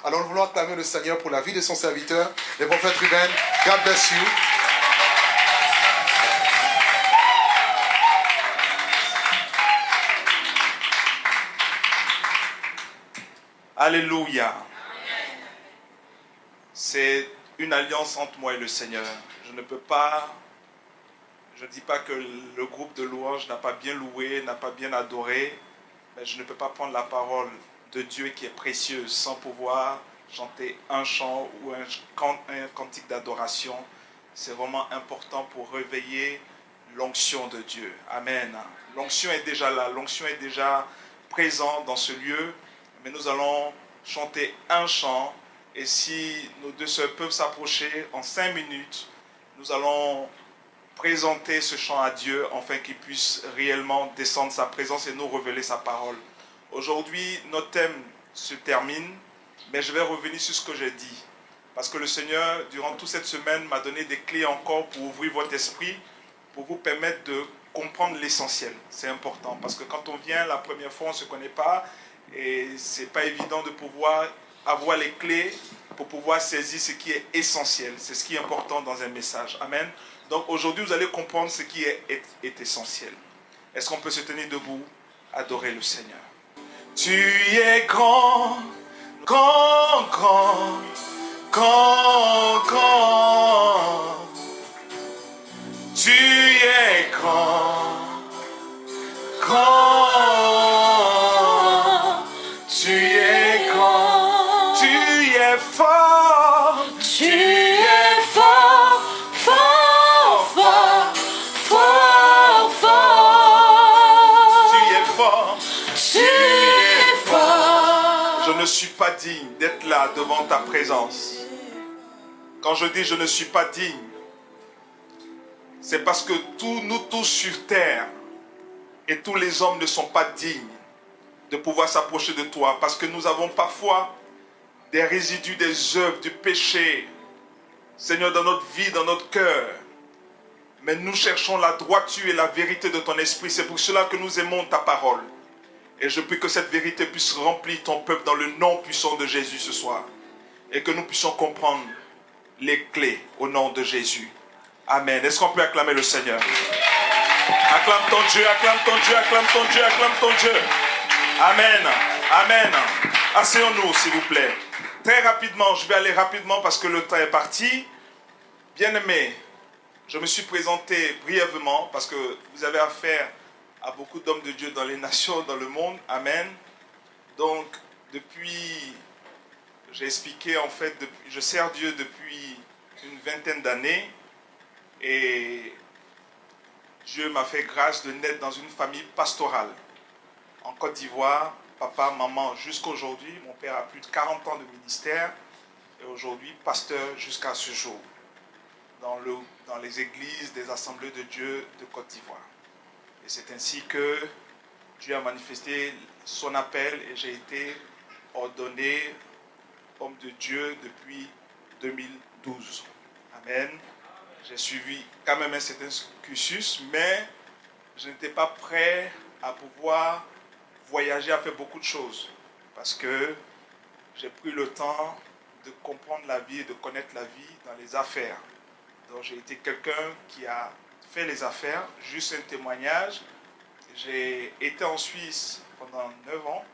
Alors nous voulons acclamer le Seigneur pour la vie de son serviteur, le prophète Ruben. God bless you. Alléluia. C'est une alliance entre moi et le Seigneur. Je ne dis pas que le groupe de louanges n'a pas bien loué, n'a pas bien adoré, mais je ne peux pas prendre la parole de Dieu qui est précieuse sans pouvoir chanter un chant ou un cantique d'adoration. C'est vraiment important pour réveiller l'onction de Dieu. Amen. L'onction est déjà là, l'onction est déjà présente dans ce lieu, mais nous allons chanter un chant. Et si nos deux sœurs peuvent s'approcher en 5 minutes, nous allons présenter ce chant à Dieu afin qu'il puisse réellement descendre sa présence et nous révéler sa parole. Aujourd'hui, notre thème se termine, mais je vais revenir sur ce que j'ai dit. Parce que le Seigneur, durant toute cette semaine, m'a donné des clés encore pour ouvrir votre esprit, pour vous permettre de comprendre l'essentiel. C'est important, parce que quand on vient la première fois, on ne se connaît pas, et ce n'est pas évident de pouvoir avoir les clés pour pouvoir saisir ce qui est essentiel. C'est ce qui est important dans un message. Amen. Donc aujourd'hui, vous allez comprendre ce qui est essentiel. Est-ce qu'on peut se tenir debout, adorer le Seigneur? Tu es grand, grand, grand, grand, grand. Tu es grand, grand. Tu es grand, tu es fort. Tu es fort, fort, fort, fort, fort. Tu es fort. Tu es fort. Je ne suis pas digne d'être là devant ta présence. Quand je dis je ne suis pas digne, c'est parce que nous tous sur terre et tous les hommes ne sont pas dignes de pouvoir s'approcher de toi. Parce que nous avons parfois des résidus des œuvres, du péché, Seigneur, dans notre vie, dans notre cœur. Mais nous cherchons la droiture et la vérité de ton esprit. C'est pour cela que nous aimons ta parole. Et je prie que cette vérité puisse remplir ton peuple dans le nom puissant de Jésus ce soir. Et que nous puissions comprendre les clés au nom de Jésus. Amen. Est-ce qu'on peut acclamer le Seigneur? Acclame ton Dieu, acclame ton Dieu, acclame ton Dieu, acclame ton Dieu. Amen. Amen. Asseyons-nous, s'il vous plaît. Très rapidement, je vais aller rapidement parce que le temps est parti. Bien-aimés, je me suis présenté brièvement parce que vous avez affaire à beaucoup d'hommes de Dieu dans les nations, dans le monde. Amen. Donc, j'ai expliqué en fait, je sers Dieu depuis une vingtaine d'années et Dieu m'a fait grâce de naître dans une famille pastorale. En Côte d'Ivoire, papa, maman, jusqu'à aujourd'hui. Mon père a plus de 40 ans de ministère et aujourd'hui pasteur jusqu'à ce jour dans les églises des assemblées de Dieu de Côte d'Ivoire. Et c'est ainsi que Dieu a manifesté son appel et j'ai été ordonné homme de Dieu depuis 2012. Amen. J'ai suivi quand même un certain cursus, mais je n'étais pas prêt à pouvoir voyager, à faire beaucoup de choses. Parce que j'ai pris le temps de comprendre la vie et de connaître la vie dans les affaires. Donc j'ai été quelqu'un qui a fait les affaires, juste un témoignage. J'ai été en Suisse pendant 9 ans.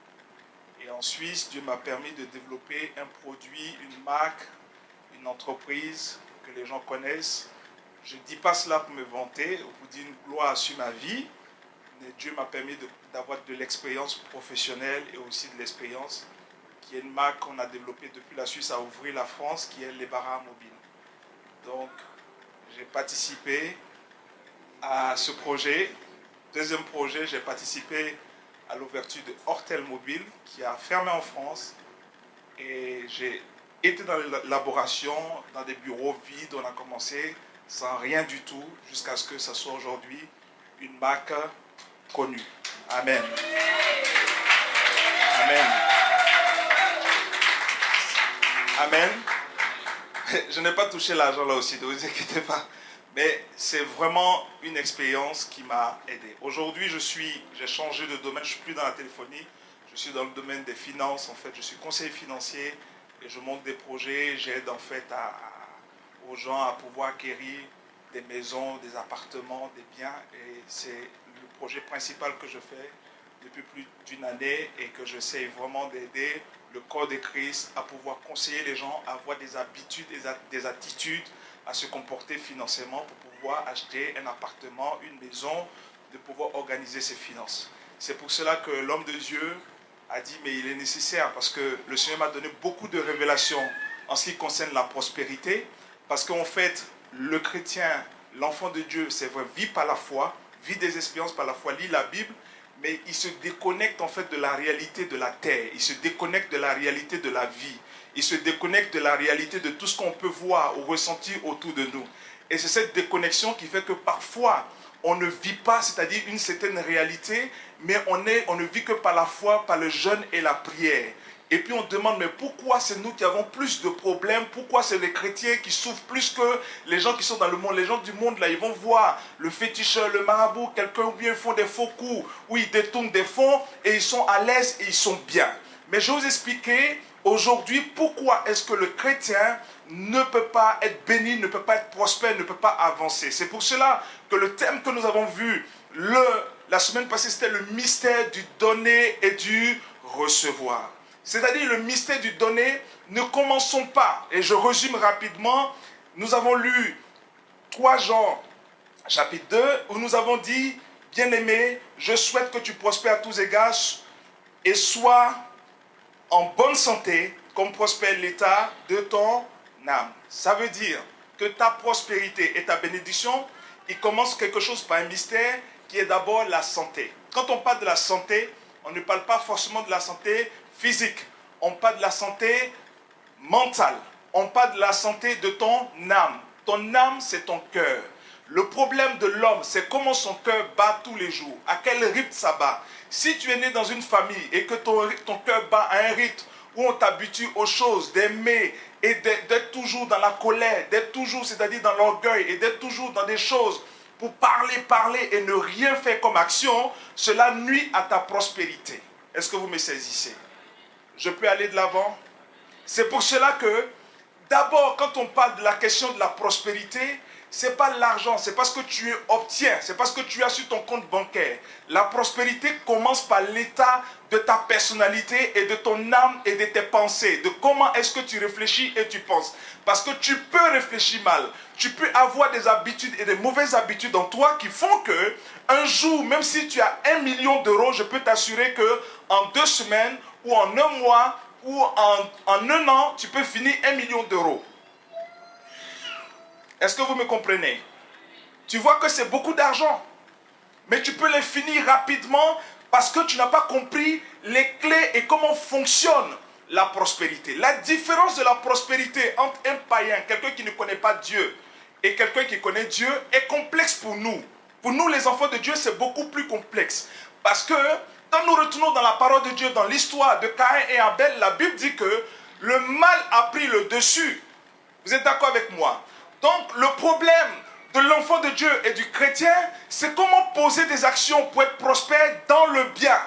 Et en Suisse, Dieu m'a permis de développer un produit, une marque, une entreprise que les gens connaissent. Je ne dis pas cela pour me vanter ou pour dire une gloire sur ma vie, mais Dieu m'a permis d'avoir de l'expérience professionnelle et aussi de l'expérience qui est une marque qu'on a développée depuis la Suisse à ouvrir la France, qui est l'Ebara Mobile. Donc, j'ai participé à ce projet. Deuxième projet, j'ai participé à l'ouverture de Hortel Mobile qui a fermé en France et j'ai été dans l'élaboration, dans des bureaux vides. On a commencé sans rien du tout jusqu'à ce que ça soit aujourd'hui une marque connue. Amen. Amen. Amen. Je n'ai pas touché l'argent là aussi, ne vous inquiétez pas. Mais c'est vraiment une expérience qui m'a aidé. Aujourd'hui, j'ai changé de domaine, je ne suis plus dans la téléphonie, je suis dans le domaine des finances. En fait, je suis conseiller financier et je monte des projets, j'aide en fait aux gens à pouvoir acquérir des maisons, des appartements, des biens. Et c'est le projet principal que je fais depuis plus d'une année et que j'essaie vraiment d'aider le corps de Christ à pouvoir conseiller les gens à avoir des habitudes, des attitudes, à se comporter financièrement pour pouvoir acheter un appartement, une maison, de pouvoir organiser ses finances. C'est pour cela que l'homme de Dieu a dit, mais il est nécessaire, parce que le Seigneur m'a donné beaucoup de révélations en ce qui concerne la prospérité, parce qu'en fait, le chrétien, l'enfant de Dieu, c'est vrai, vit par la foi, vit des expériences par la foi, lit la Bible, mais il se déconnecte en fait de la réalité de la terre, il se déconnecte de la réalité de la vie, il se déconnecte de la réalité de tout ce qu'on peut voir ou ressentir autour de nous. Et c'est cette déconnexion qui fait que parfois, on ne vit pas, c'est-à-dire une certaine réalité, mais on ne vit que par la foi, par le jeûne et la prière. Et puis on demande, mais pourquoi c'est nous qui avons plus de problèmes? Pourquoi c'est les chrétiens qui souffrent plus que les gens qui sont dans le monde? Les gens du monde, là, ils vont voir le féticheur, le marabout, quelqu'un, ou bien ils font des faux coups, ou ils détournent des fonds, et ils sont à l'aise et ils sont bien. Mais je vais vous expliquer aujourd'hui pourquoi est-ce que le chrétien ne peut pas être béni, ne peut pas être prospère, ne peut pas avancer. C'est pour cela que le thème que nous avons vu la semaine passée, c'était le mystère du donner et du recevoir. C'est-à-dire le mystère du donner, ne commençons pas. Et je résume rapidement, nous avons lu 3 Jean, chapitre 2, où nous avons dit, bien-aimé, je souhaite que tu prospères à tous égards et sois en bonne santé, comme prospère l'état de ton âme. Ça veut dire que ta prospérité et ta bénédiction, il commence quelque chose par un mystère qui est d'abord la santé. Quand on parle de la santé, on ne parle pas forcément de la santé physique. On parle de la santé mentale. On parle de la santé de ton âme. Ton âme, c'est ton cœur. Le problème de l'homme, c'est comment son cœur bat tous les jours. À quel rythme ça bat. Si tu es né dans une famille et que ton cœur bat à un rythme où on t'habitue aux choses, d'aimer et d'être toujours dans la colère, d'être toujours, c'est-à-dire dans l'orgueil et d'être toujours dans des choses pour parler et ne rien faire comme action, cela nuit à ta prospérité. Est-ce que vous me saisissez? Je peux aller de l'avant? C'est pour cela que, d'abord, quand on parle de la question de la prospérité, ce n'est pas l'argent, c'est parce que tu obtiens, c'est parce que tu as sur ton compte bancaire. La prospérité commence par l'état de ta personnalité et de ton âme et de tes pensées, de comment est-ce que tu réfléchis et tu penses. Parce que tu peux réfléchir mal, tu peux avoir des habitudes et des mauvaises habitudes en toi qui font que, un jour, même si tu as 1 million d'euros, je peux t'assurer que en 2 semaines ou en 1 mois ou en 1 an, tu peux finir 1 million d'euros. Est-ce que vous me comprenez? Tu vois que c'est beaucoup d'argent, mais tu peux les finir rapidement parce que tu n'as pas compris les clés et comment fonctionne la prospérité. La différence de la prospérité entre un païen, quelqu'un qui ne connaît pas Dieu, et quelqu'un qui connaît Dieu est complexe pour nous. Pour nous, les enfants de Dieu, c'est beaucoup plus complexe. Parce que quand nous retournons dans la parole de Dieu, dans l'histoire de Caïn et Abel, la Bible dit que le mal a pris le dessus. Vous êtes d'accord avec moi? Donc, le problème de l'enfant de Dieu et du chrétien, c'est comment poser des actions pour être prospère dans le bien.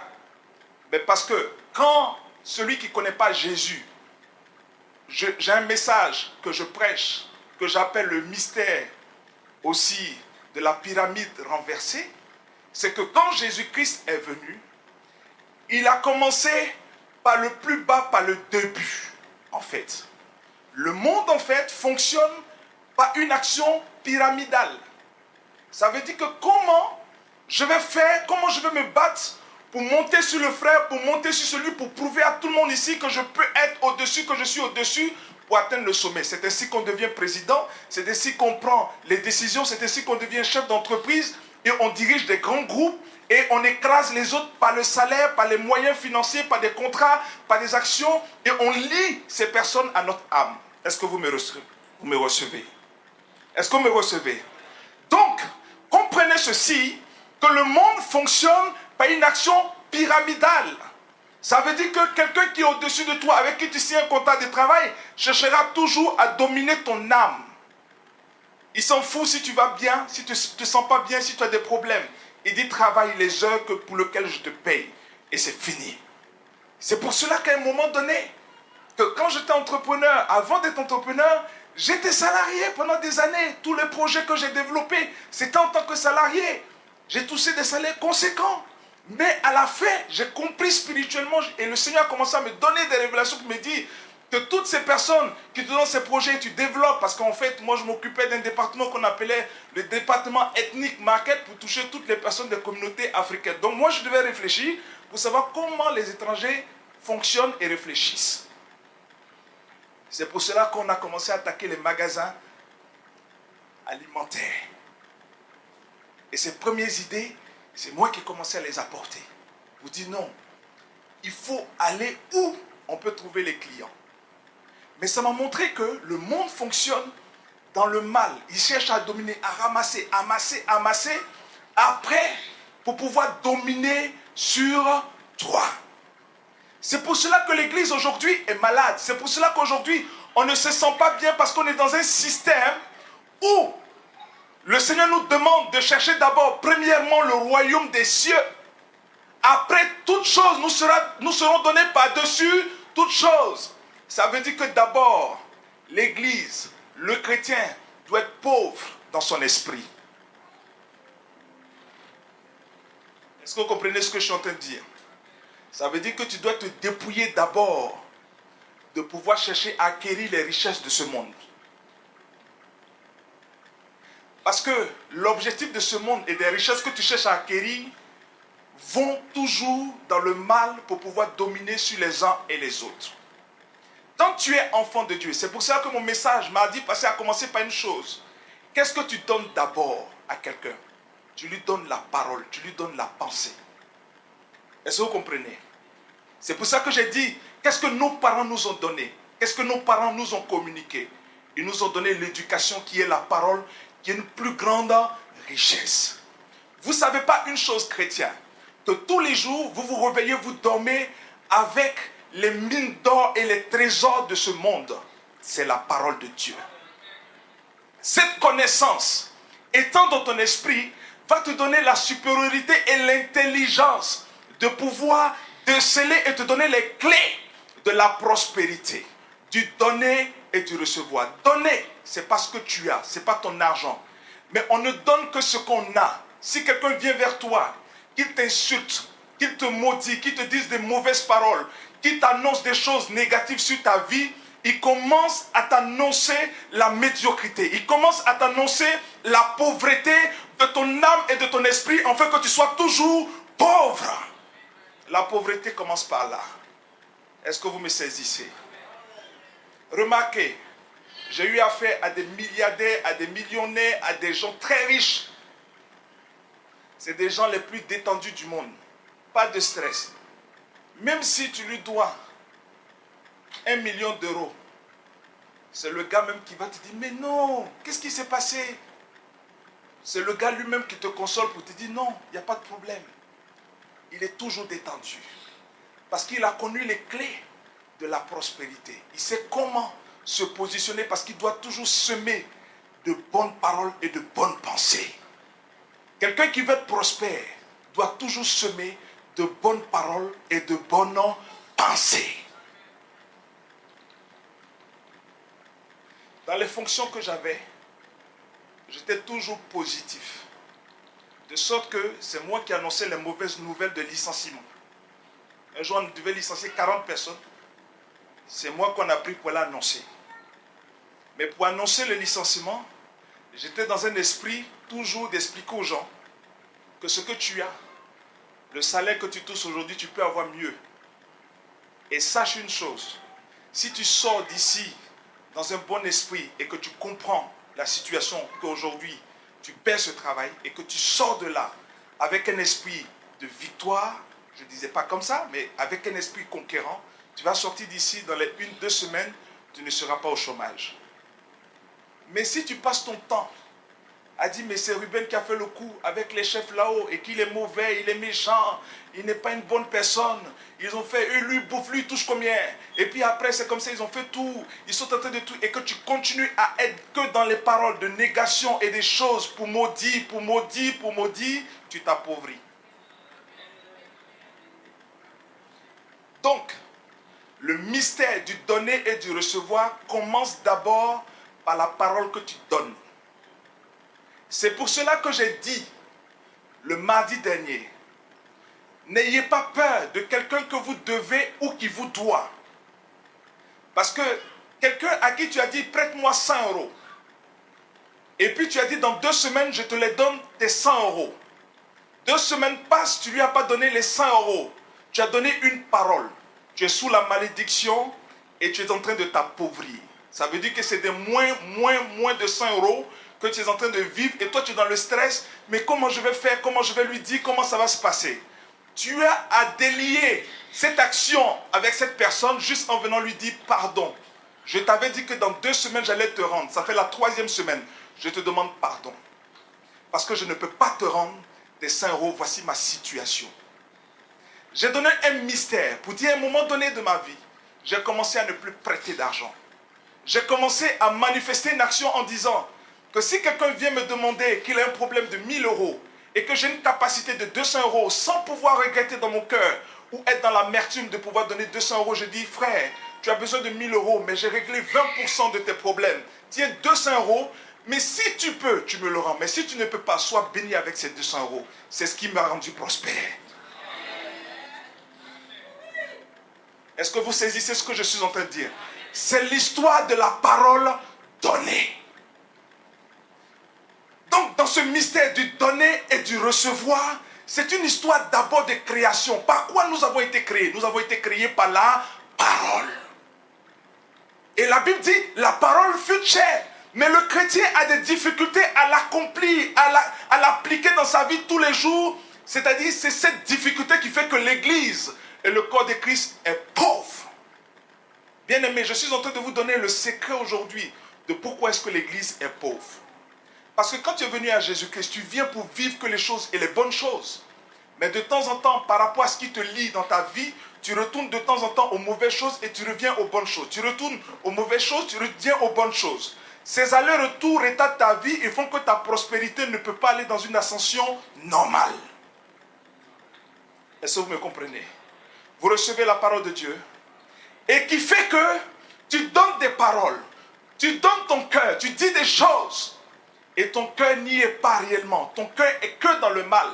Mais parce que quand celui qui ne connaît pas Jésus, j'ai un message que je prêche, que j'appelle le mystère aussi de la pyramide renversée, c'est que quand Jésus-Christ est venu, il a commencé par le plus bas, par le début, en fait. Le monde, en fait, fonctionne par une action pyramidale. Ça veut dire que comment je vais faire, comment je vais me battre pour monter sur le frère, pour monter sur celui, pour prouver à tout le monde ici que je peux être au-dessus, que je suis au-dessus, pour atteindre le sommet. C'est ainsi qu'on devient président, c'est ainsi qu'on prend les décisions, c'est ainsi qu'on devient chef d'entreprise et on dirige des grands groupes et on écrase les autres par le salaire, par les moyens financiers, par des contrats, par des actions et on lie ces personnes à notre âme. Est-ce que vous me recevez? Est-ce que vous me recevez? Donc, comprenez ceci, que le monde fonctionne par une action pyramidale. Ça veut dire que quelqu'un qui est au-dessus de toi, avec qui tu signes un contrat de travail, cherchera toujours à dominer ton âme. Il s'en fout si tu vas bien, si tu ne te sens pas bien, si tu as des problèmes. Il dit travaille les heures pour lesquelles je te paye. Et c'est fini. C'est pour cela qu'à un moment donné, que quand j'étais entrepreneur, avant d'être entrepreneur, j'étais salarié pendant des années. Tous les projets que j'ai développés, c'était en tant que salarié. J'ai touché des salaires conséquents. Mais à la fin, j'ai compris spirituellement et le Seigneur a commencé à me donner des révélations qui me dit que toutes ces personnes qui te donnent ces projets, tu développes. Parce qu'en fait, moi, je m'occupais d'un département qu'on appelait le département ethnique market pour toucher toutes les personnes des communautés africaines. Donc moi, je devais réfléchir pour savoir comment les étrangers fonctionnent et réfléchissent. C'est pour cela qu'on a commencé à attaquer les magasins alimentaires. Et ces premières idées, c'est moi qui ai commencé à les apporter. Vous dites non, il faut aller où on peut trouver les clients. Mais ça m'a montré que le monde fonctionne dans le mal. Il cherche à dominer, à ramasser, amasser, amasser, après, pour pouvoir dominer sur toi. C'est pour cela que l'Église aujourd'hui est malade. C'est pour cela qu'aujourd'hui, on ne se sent pas bien parce qu'on est dans un système où le Seigneur nous demande de chercher d'abord, premièrement, le royaume des cieux. Après, toutes choses nous seront données par-dessus toutes choses. Ça veut dire que d'abord, l'Église, le chrétien, doit être pauvre dans son esprit. Est-ce que vous comprenez ce que je suis en train de dire? Ça veut dire que tu dois te dépouiller d'abord de pouvoir chercher à acquérir les richesses de ce monde. Parce que l'objectif de ce monde et des richesses que tu cherches à acquérir vont toujours dans le mal pour pouvoir dominer sur les uns et les autres. Quand tu es enfant de Dieu, c'est pour ça que mon message m'a dit passer à commencer par une chose. Qu'est-ce que tu donnes d'abord à quelqu'un? Tu lui donnes la parole, tu lui donnes la pensée. Est-ce que vous comprenez? C'est pour ça que j'ai dit, qu'est-ce que nos parents nous ont donné? Qu'est-ce que nos parents nous ont communiqué? Ils nous ont donné l'éducation qui est la parole, qui est une plus grande richesse. Vous ne savez pas une chose, chrétien, que tous les jours, vous vous réveillez, vous dormez avec les mines d'or et les trésors de ce monde. C'est la parole de Dieu. Cette connaissance, étant dans ton esprit, va te donner la supériorité et l'intelligence de pouvoir déceler et te donner les clés de la prospérité, du donner et du recevoir. Donner, c'est pas ce que tu as, c'est pas ton argent. Mais on ne donne que ce qu'on a. Si quelqu'un vient vers toi, qu'il t'insulte, qu'il te maudit, qu'il te dise des mauvaises paroles, qu'il t'annonce des choses négatives sur ta vie, il commence à t'annoncer la médiocrité. Il commence à t'annoncer la pauvreté de ton âme et de ton esprit, en fait que tu sois toujours pauvre. La pauvreté commence par là. Est-ce que vous me saisissez? Remarquez, j'ai eu affaire à des milliardaires, à des millionnaires, à des gens très riches. C'est des gens les plus détendus du monde. Pas de stress. Même si tu lui dois 1 million d'euros, c'est le gars même qui va te dire, mais non, qu'est-ce qui s'est passé? C'est le gars lui-même qui te console pour te dire, non, il n'y a pas de problème. Il est toujours détendu. Parce qu'il a connu les clés de la prospérité. Il sait comment se positionner parce qu'il doit toujours semer de bonnes paroles et de bonnes pensées. Quelqu'un qui veut être prospère doit toujours semer de bonnes paroles et de bonnes pensées. Dans les fonctions que j'avais, j'étais toujours positif. De sorte que c'est moi qui annonçais les mauvaises nouvelles de licenciement. Un jour, on devait licencier 40 personnes. C'est moi qu'on a pris pour l'annoncer. Mais pour annoncer le licenciement, j'étais dans un esprit toujours d'expliquer aux gens que ce que tu as, le salaire que tu touches aujourd'hui, tu peux avoir mieux. Et sache une chose, si tu sors d'ici dans un bon esprit et que tu comprends la situation qu'aujourd'hui tu perds ce travail et que tu sors de là avec un esprit de victoire, je ne disais pas comme ça, mais avec un esprit conquérant, tu vas sortir d'ici dans les 1-2 semaines, tu ne seras pas au chômage. Mais si tu passes ton temps à dire, mais c'est Ruben qui a fait le coup avec les chefs là-haut et qu'il est mauvais, il est méchant, il n'est pas une bonne personne, ils ont fait, lui bouffe, lui touche combien? Et puis après c'est comme ça, ils ont fait tout, ils sont en train de tout, et que tu continues à être que dans les paroles de négation et des choses pour maudire, tu t'appauvris. Donc, Le mystère du donner et du recevoir commence d'abord par la parole que tu donnes. C'est pour cela que j'ai dit le mardi dernier, n'ayez pas peur de quelqu'un que vous devez ou qui vous doit. Parce que quelqu'un à qui tu as dit prête-moi 100 euros. Et puis tu as dit dans 2 semaines je te les donne tes 100 euros. 2 semaines passent, tu ne lui as pas donné les 100 euros. Tu as donné une parole. Tu es sous la malédiction et tu es en train de t'appauvrir. Ça veut dire que c'est de moins de 100 euros que tu es en train de vivre et toi tu es dans le stress. Mais comment je vais faire? Comment je vais lui dire? Comment ça va se passer? Tu as à délier cette action avec cette personne juste en venant lui dire pardon. Je t'avais dit que dans 2 semaines j'allais te rendre. Ça fait la 3e semaine. Je te demande pardon. Parce que je ne peux pas te rendre tes 100 euros. Voici ma situation. J'ai donné un mystère pour dire à un moment donné de ma vie, j'ai commencé à ne plus prêter d'argent. J'ai commencé à manifester une action en disant que si quelqu'un vient me demander qu'il a un problème de 1000 euros et que j'ai une capacité de 200 euros sans pouvoir regretter dans mon cœur ou être dans l'amertume de pouvoir donner 200 euros, je dis frère, tu as besoin de 1000 euros, mais j'ai réglé 20% de tes problèmes. Tiens 200 euros, mais si tu peux, tu me le rends. Mais si tu ne peux pas, sois béni avec ces 200 euros. C'est ce qui m'a rendu prospère. Est-ce que vous saisissez ce que je suis en train de dire? C'est l'histoire de la parole donnée. Donc, dans ce mystère du donner et du recevoir, c'est une histoire d'abord de création. Par quoi nous avons été créés? Nous avons été créés par la parole. Et la Bible dit, la parole fut chère. Mais le chrétien a des difficultés à l'accomplir, à l'appliquer dans sa vie tous les jours. C'est-à-dire, c'est cette difficulté qui fait que l'Église et le corps de Christ est pauvre. Bien-aimés, je suis en train de vous donner le secret aujourd'hui de pourquoi est-ce que l'Église est pauvre. Parce que quand tu es venu à Jésus-Christ, tu viens pour vivre que les choses et les bonnes choses. Mais de temps en temps, par rapport à ce qui te lie dans ta vie, tu retournes de temps en temps aux mauvaises choses et tu reviens aux bonnes choses. Tu retournes aux mauvaises choses, tu reviens aux bonnes choses. Ces allers-retours état de ta vie, ils font que ta prospérité ne peut pas aller dans une ascension normale. Est-ce que vous me comprenez? Vous recevez la parole de Dieu et qui fait que tu donnes des paroles, tu donnes ton cœur, tu dis des choses et ton cœur n'y est pas réellement. Ton cœur est que dans le mal.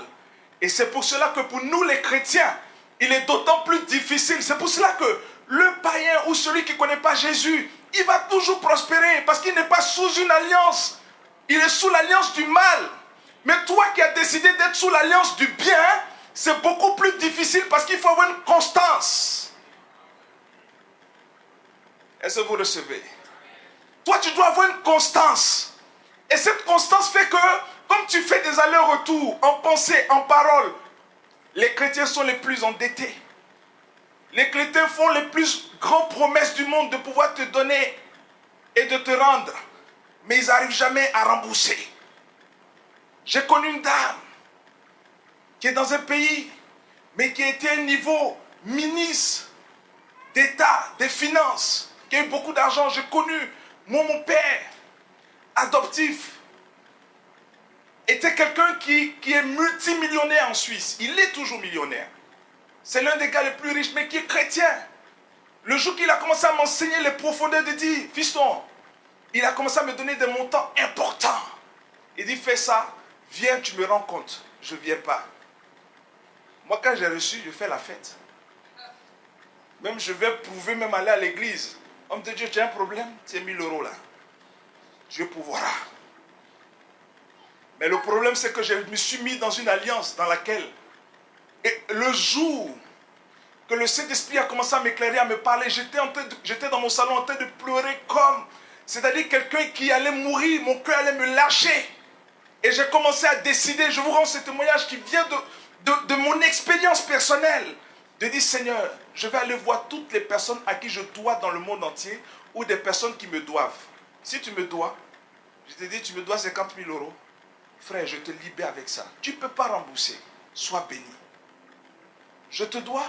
Et c'est pour cela que pour nous les chrétiens, il est d'autant plus difficile. C'est pour cela que le païen ou celui qui ne connaît pas Jésus, il va toujours prospérer parce qu'il n'est pas sous une alliance. Il est sous l'alliance du mal. Mais toi qui as décidé d'être sous l'alliance du bien, c'est beaucoup plus difficile parce qu'il faut avoir une constance. Est-ce que vous recevez? Toi, tu dois avoir une constance. Et cette constance fait que, comme tu fais des allers-retours en pensée, en parole, les chrétiens sont les plus endettés. Les chrétiens font les plus grandes promesses du monde de pouvoir te donner et de te rendre. Mais ils n'arrivent jamais à rembourser. J'ai connu une dame qui est dans un pays, mais qui était à un niveau ministre d'État, des finances, qui a eu beaucoup d'argent. J'ai connu, mon père, adoptif, était quelqu'un qui est multimillionnaire en Suisse. Il est toujours millionnaire. C'est l'un des gars les plus riches, mais qui est chrétien. Le jour qu'il a commencé à m'enseigner les profondeurs de dire, fiston, il a commencé à me donner des montants importants. Il dit, fais ça, viens, tu me rends compte. Je ne viens pas. Moi, quand j'ai reçu, je fais la fête. Même je vais prouver, même aller à l'église. Homme de Dieu, tu as un problème? C'est 1000 euros là. Dieu pourvoira. Mais le problème, c'est que je me suis mis dans une alliance dans laquelle, et le jour que le Saint-Esprit a commencé à m'éclairer, à me parler, j'étais dans mon salon en train de pleurer comme, c'est-à-dire quelqu'un qui allait mourir, mon cœur allait me lâcher. Et j'ai commencé à décider, je vous rends ce témoignage qui vient de mon expérience personnelle, de dire, Seigneur, je vais aller voir toutes les personnes à qui je dois dans le monde entier, ou des personnes qui me doivent. Si tu me dois, je te dis, tu me dois 50 000 euros. Frère, je te libère avec ça. Tu ne peux pas rembourser. Sois béni. Je te dois.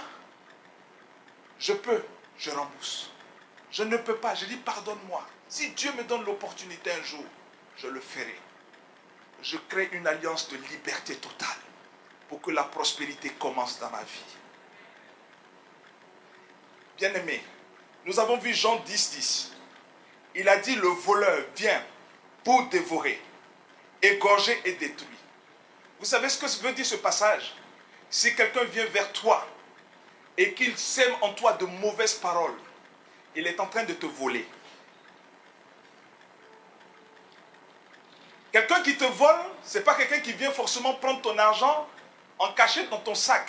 Je peux. Je rembourse. Je ne peux pas. Je dis, pardonne-moi. Si Dieu me donne l'opportunité un jour, je le ferai. Je crée une alliance de liberté totale pour que la prospérité commence dans ma vie. Bien-aimé, Nous avons vu Jean 10, 10. Il a dit, le voleur vient pour dévorer, égorger et détruire. Vous savez ce que veut dire ce passage? Si quelqu'un vient vers toi et qu'il sème en toi de mauvaises paroles, il est en train de te voler. Quelqu'un qui te vole, ce n'est pas quelqu'un qui vient forcément prendre ton argent en cachette dans ton sac.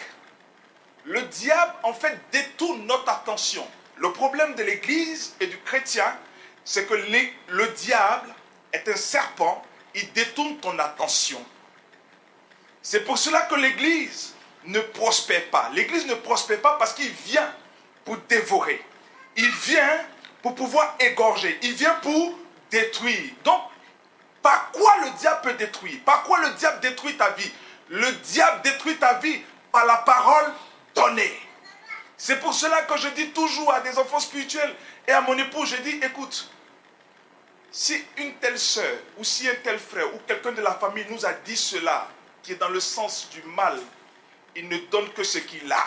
Le diable, en fait, détourne notre attention. Le problème de l'Église et du chrétien, c'est que le diable est un serpent, il détourne ton attention. C'est pour cela que l'Église ne prospère pas. L'Église ne prospère pas parce qu'il vient pour dévorer. Il vient pour pouvoir égorger. Il vient pour détruire. Donc, par quoi le diable peut détruire? Par quoi le diable détruit ta vie? Le diable détruit ta vie par la parole donnée. C'est pour cela que je dis toujours à des enfants spirituels et à mon époux, je dis, écoute, si une telle sœur ou si un tel frère ou quelqu'un de la famille nous a dit cela, qui est dans le sens du mal, il ne donne que ce qu'il a.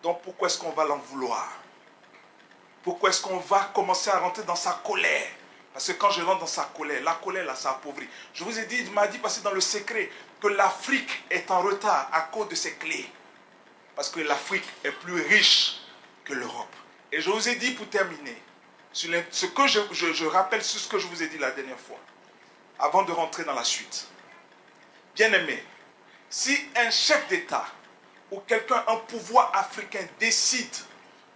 Donc pourquoi est-ce qu'on va l'en vouloir? Pourquoi est-ce qu'on va commencer à rentrer dans sa colère? Parce que quand je rentre dans sa colère là, ça appauvrit. Je vous ai dit, il m'a dit, passer dans le secret, que l'Afrique est en retard à cause de ses clés. Parce que l'Afrique est plus riche que l'Europe. Et je vous ai dit, pour terminer, ce que je rappelle sur ce que je vous ai dit la dernière fois, avant de rentrer dans la suite. Bien-aimé, si un chef d'État ou quelqu'un, un pouvoir africain décide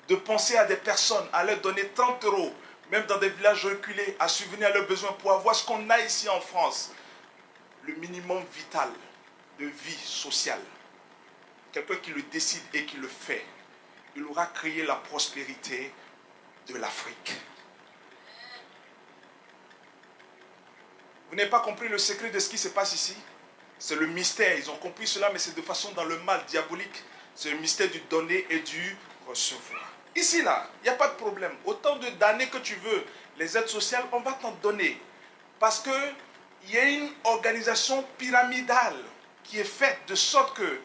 de penser à des personnes, à leur donner 30 €, même dans des villages reculés, à subvenir à leurs besoins pour avoir ce qu'on a ici en France, le minimum vital de vie sociale, quelqu'un qui le décide et qui le fait, il aura créé la prospérité de l'Afrique. Vous n'avez pas compris le secret de ce qui se passe ici? C'est le mystère. Ils ont compris cela, mais c'est de façon dans le mal diabolique. C'est le mystère du donner et du recevoir. Ici, là, il n'y a pas de problème. Autant d'années que tu veux, les aides sociales, on va t'en donner. Parce qu'il y a une organisation pyramidale qui est faite de sorte que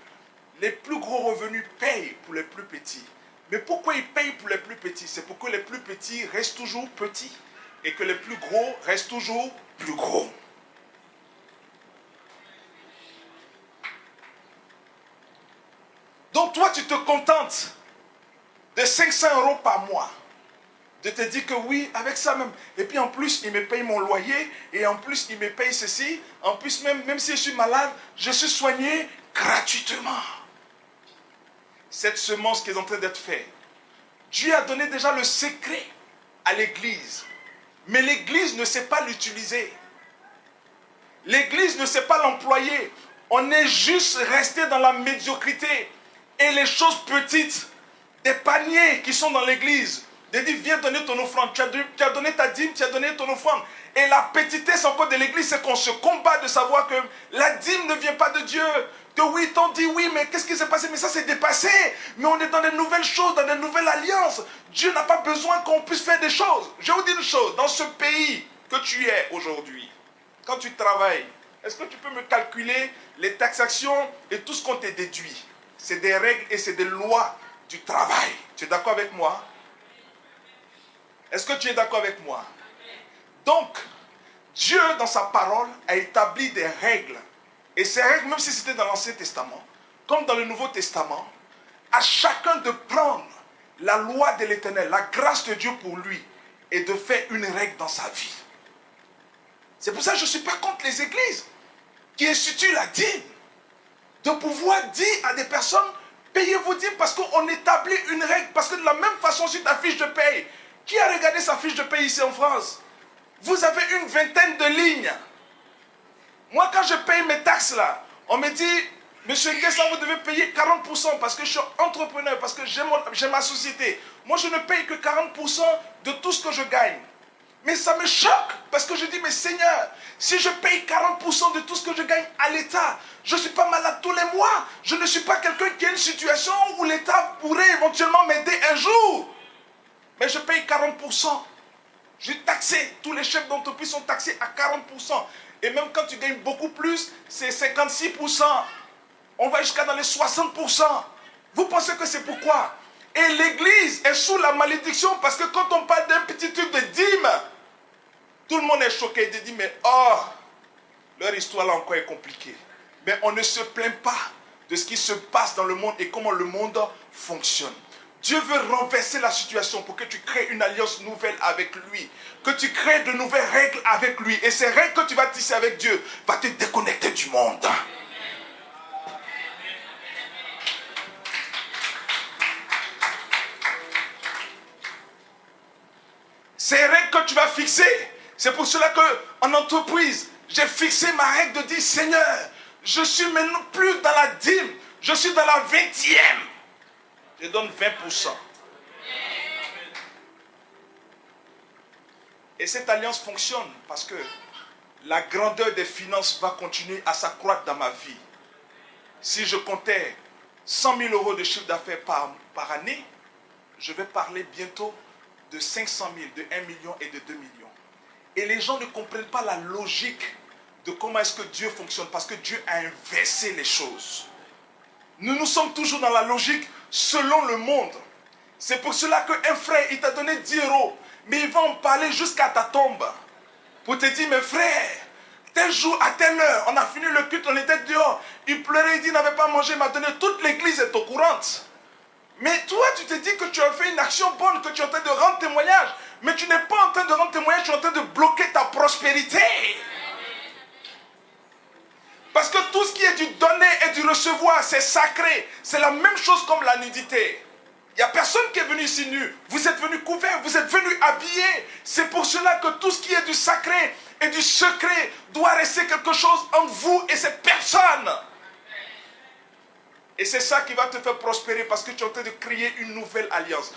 les plus gros revenus payent pour les plus petits. Mais pourquoi ils payent pour les plus petits? C'est pour que les plus petits restent toujours petits et que les plus gros restent toujours plus gros. Donc toi, tu te contentes de 500 € par mois. De te dire que oui, avec ça même. Et puis en plus, il me paye mon loyer. Et en plus, il me paye ceci. En plus, même si je suis malade, je suis soigné gratuitement. Cette semence qui est en train d'être faite, Dieu a donné déjà le secret à l'Église. Mais l'Église ne sait pas l'utiliser. L'Église ne sait pas l'employer. On est juste resté dans la médiocrité. Et les choses petites, des paniers qui sont dans l'Église, de dire viens donner ton offrande. Tu as donné ta dîme, tu as donné ton offrande. Et la petitesse encore de l'Église, c'est qu'on se combat de savoir que la dîme ne vient pas de Dieu. Que oui, t'en dis oui, mais qu'est-ce qui s'est passé? Mais ça s'est dépassé. Mais on est dans des nouvelles choses, dans des nouvelles alliances. Dieu n'a pas besoin qu'on puisse faire des choses. Je vais vous dire une chose. Dans ce pays que tu es aujourd'hui, quand tu travailles, est-ce que tu peux me calculer les taxations et tout ce qu'on t'a déduit? C'est des règles et c'est des lois du travail. Tu es d'accord avec moi? Est-ce que tu es d'accord avec moi? Donc, Dieu, dans sa parole, a établi des règles. Et ces règles, même si c'était dans l'Ancien Testament, comme dans le Nouveau Testament, à chacun de prendre la loi de l'Éternel, la grâce de Dieu pour lui, et de faire une règle dans sa vie. C'est pour ça que je ne suis pas contre les églises qui instituent la dîme. De pouvoir dire à des personnes, payez vos dîmes parce qu'on établit une règle. Parce que de la même façon, sur ta fiche de paye, qui a regardé sa fiche de paye ici en France? Vous avez une vingtaine de lignes. Moi, quand je paye mes taxes là, on me dit, monsieur Nguessan, vous devez payer 40% parce que je suis entrepreneur, parce que j'ai ma société. Moi, je ne paye que 40% de tout ce que je gagne. Mais ça me choque parce que je dis, mais Seigneur, si je paye 40% de tout ce que je gagne à l'État, je ne suis pas malade tous les mois. Je ne suis pas quelqu'un qui a une situation où l'État pourrait éventuellement m'aider un jour. Mais je paye 40%. Je suis taxé. Tous les chefs d'entreprise sont taxés à 40%. Et même quand tu gagnes beaucoup plus, c'est 56%. On va jusqu'à dans les 60%. Vous pensez que c'est pourquoi? Et l'église est sous la malédiction parce que quand on parle d'un petit truc de dîme, tout le monde est choqué de dire, mais oh, leur histoire là encore est compliquée. Mais on ne se plaint pas de ce qui se passe dans le monde et comment le monde fonctionne. Dieu veut renverser la situation pour que tu crées une alliance nouvelle avec lui. Que tu crées de nouvelles règles avec lui. Et ces règles que tu vas tisser avec Dieu vont te déconnecter du monde. Ces règles que tu vas fixer, c'est pour cela qu'en entreprise, j'ai fixé ma règle de dire, Seigneur, je suis maintenant plus dans la dîme, je suis dans la 20e. Je donne 20%. Et cette alliance fonctionne parce que la grandeur des finances va continuer à s'accroître dans ma vie. Si je comptais 100 000 euros de chiffre d'affaires par année, je vais parler bientôt de 500 000, de 1 million et de 2 millions. Et les gens ne comprennent pas la logique de comment est-ce que Dieu fonctionne parce que Dieu a inversé les choses. Nous sommes toujours dans la logique selon le monde. C'est pour cela qu'un frère, il t'a donné 10 euros, mais il va en parler jusqu'à ta tombe. Pour te dire, mes frères, tel jour, à telle heure, on a fini le culte, on était dehors. Il pleurait, il dit, il n'avait pas mangé, il m'a donné. Toute l'église est au courant. Mais toi, tu te dis que tu as fait une action bonne, que tu es en train de rendre témoignage. Mais tu n'es pas en train de rendre témoignage, tu es en train de bloquer ta prospérité. Parce que tout ce qui est du donner et du recevoir, c'est sacré. C'est la même chose comme la nudité. Il n'y a personne qui est venu ici nu. Vous êtes venu couvert, vous êtes venu habillé. C'est pour cela que tout ce qui est du sacré et du secret doit rester quelque chose entre vous et cette personne. Et c'est ça qui va te faire prospérer parce que tu es en train de créer une nouvelle alliance.